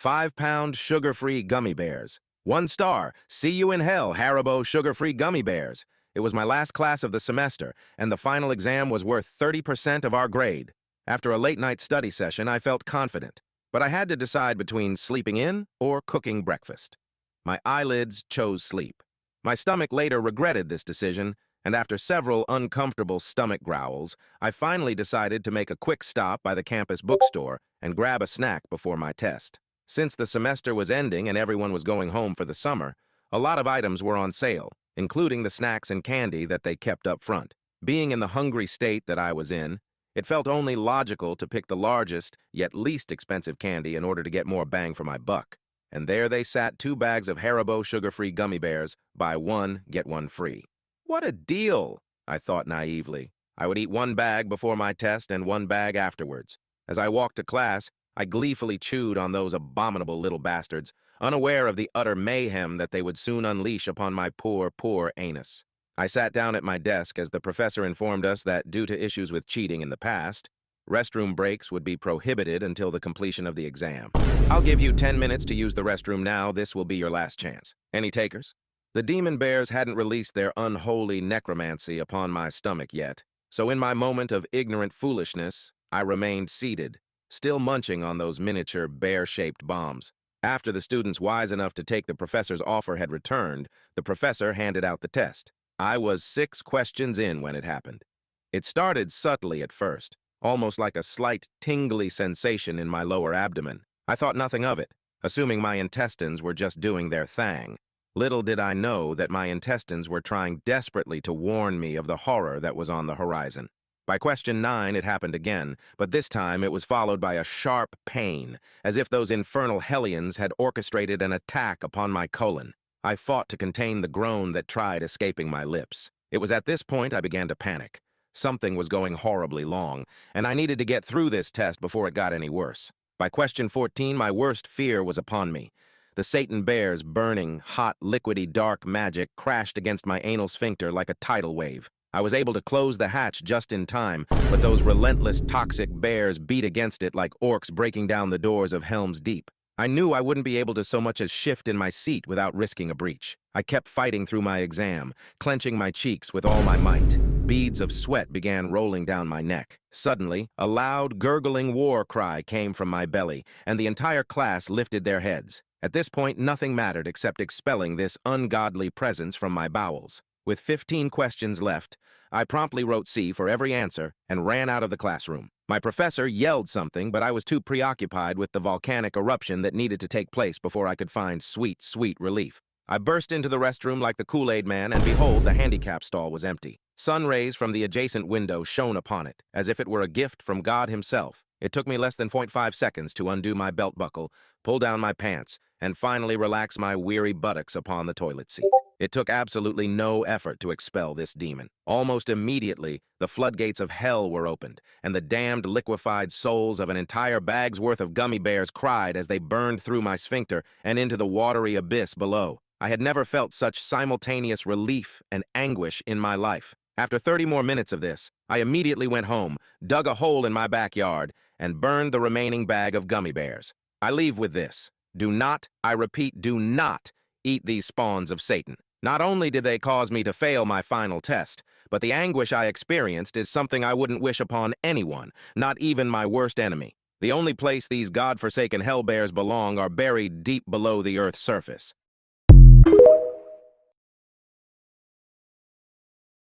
5-pound sugar-free gummy bears. 1 star. See you in hell, Haribo sugar-free gummy bears. It was my last class of the semester, and the final exam was worth 30% of our grade. After a late-night study session, I felt confident, but I had to decide between sleeping in or cooking breakfast. My eyelids chose sleep. My stomach later regretted this decision, and after several uncomfortable stomach growls, I finally decided to make a quick stop by the campus bookstore and grab a snack before my test. Since the semester was ending and everyone was going home for the summer, a lot of items were on sale, including the snacks and candy that they kept up front. Being in the hungry state that I was in, it felt only logical to pick the largest, yet least expensive candy in order to get more bang for my buck. And there they sat, 2 bags of Haribo sugar-free gummy bears, buy one, get one free. What a deal, I thought naively. I would eat 1 bag before my test and 1 bag afterwards. As I walked to class, I gleefully chewed on those abominable little bastards, unaware of the utter mayhem that they would soon unleash upon my poor, poor anus. I sat down at my desk as the professor informed us that, due to issues with cheating in the past, restroom breaks would be prohibited until the completion of the exam. I'll give you 10 minutes to use the restroom now. This will be your last chance. Any takers? The demon bears hadn't released their unholy necromancy upon my stomach yet, so in my moment of ignorant foolishness, I remained seated, still munching on those miniature bear-shaped bombs. After the students wise enough to take the professor's offer had returned, the professor handed out the test. I was 6 questions in when it happened. It started subtly at first, almost like a slight tingly sensation in my lower abdomen. I thought nothing of it, assuming my intestines were just doing their thing. Little did I know that my intestines were trying desperately to warn me of the horror that was on the horizon. By question 9, it happened again, but this time it was followed by a sharp pain, as if those infernal hellions had orchestrated an attack upon my colon. I fought to contain the groan that tried escaping my lips. It was at this point I began to panic. Something was going horribly long, and I needed to get through this test before it got any worse. By question 14, my worst fear was upon me. The Satan bear's burning, hot, liquidy dark magic crashed against my anal sphincter like a tidal wave. I was able to close the hatch just in time, but those relentless, toxic bears beat against it like orcs breaking down the doors of Helm's Deep. I knew I wouldn't be able to so much as shift in my seat without risking a breach. I kept fighting through my exam, clenching my cheeks with all my might. Beads of sweat began rolling down my neck. Suddenly, a loud, gurgling war cry came from my belly, and the entire class lifted their heads. At this point, nothing mattered except expelling this ungodly presence from my bowels. With 15 questions left, I promptly wrote C for every answer and ran out of the classroom. My professor yelled something, but I was too preoccupied with the volcanic eruption that needed to take place before I could find sweet, sweet relief. I burst into the restroom like the Kool-Aid Man, and behold, the handicap stall was empty. Sun rays from the adjacent window shone upon it, as if it were a gift from God himself. It took me less than 0.5 seconds to undo my belt buckle, pull down my pants, and finally relax my weary buttocks upon the toilet seat. It took absolutely no effort to expel this demon. Almost immediately, the floodgates of hell were opened, and the damned liquefied souls of an entire bag's worth of gummy bears cried as they burned through my sphincter and into the watery abyss below. I had never felt such simultaneous relief and anguish in my life. After 30 more minutes of this, I immediately went home, dug a hole in my backyard, and burned the remaining bag of gummy bears. I leave with this. Do not, I repeat, do not eat these spawns of Satan. Not only did they cause me to fail my final test, but the anguish I experienced is something I wouldn't wish upon anyone, not even my worst enemy. The only place these God-forsaken hellbears belong are buried deep below the Earth's surface.